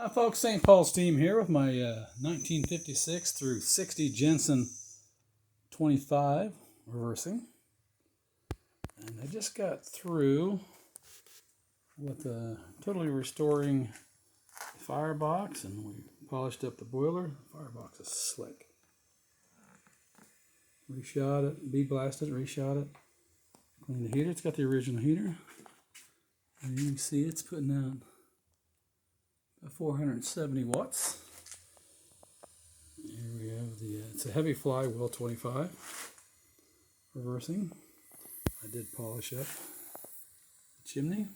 Hi folks, St. Paul Steam here with my 1956 through 60 Jensen 25 reversing. And I just got through with totally restoring the firebox, and we polished up the boiler. The firebox is slick. Reshot it, bead blasted it, reshot it. Cleaned the heater. It's got the original heater. And you can see it's putting out 470 watts. Here we have it's a heavy flywheel 25 reversing. I did polish up the chimney.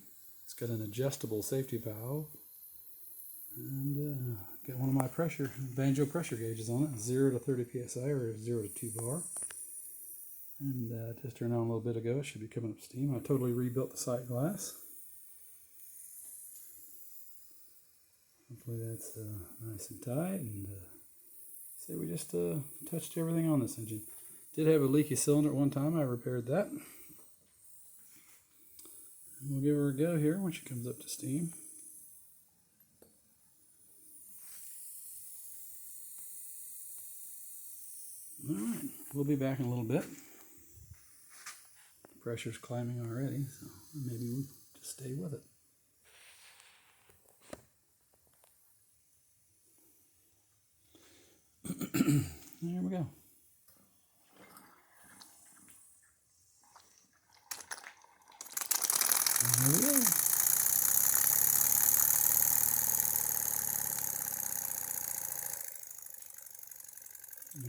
It's got an adjustable safety valve, and got one of my banjo pressure gauges on it, 0 to 30 psi or 0 to 2 bar. And just turned on a little bit ago. It should be coming up steam. I totally rebuilt the sight glass. Hopefully that's nice and tight. And say we just touched everything on this engine. Did have a leaky cylinder at one time. I repaired that. And we'll give her a go here when she comes up to steam. Alright, we'll be back in a little bit. The pressure's climbing already, so maybe we'll just stay with it. There we go. There we go.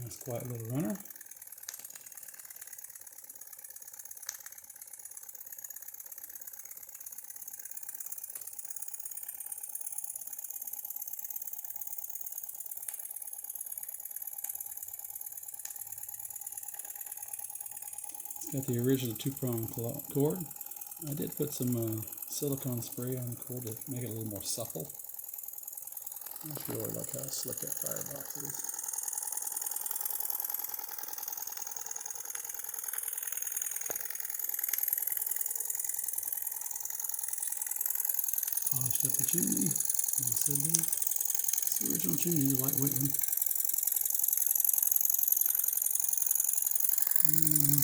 Nice quiet little runner. Got the original 2-prong cord. I did put some silicone spray on the cord to make it a little more supple. I just really like how slick that firebox is. Polished up the chimney. Like I said there. It's the original chimney, the lightweight one.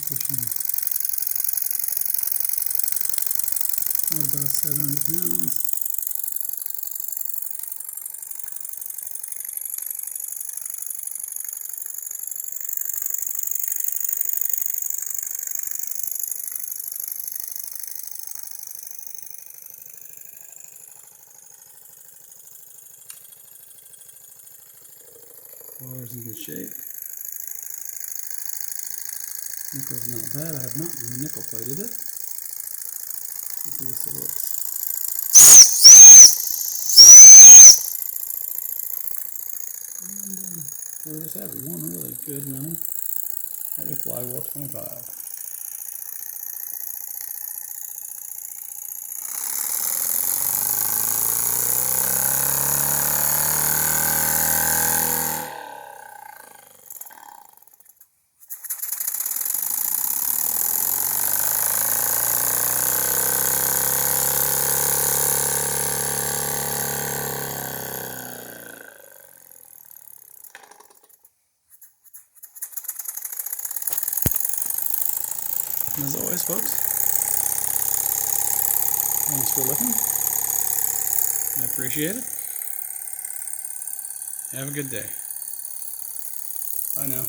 Pushing about 7 or 8 pounds. Boiler's in good shape. Nickel's not bad. I have not nickel plated it. Let's see this looks. And there we just have it. One really good runner. Heavy flywheel 25. And as always, folks, thanks for looking. I appreciate it. Have a good day. Bye now.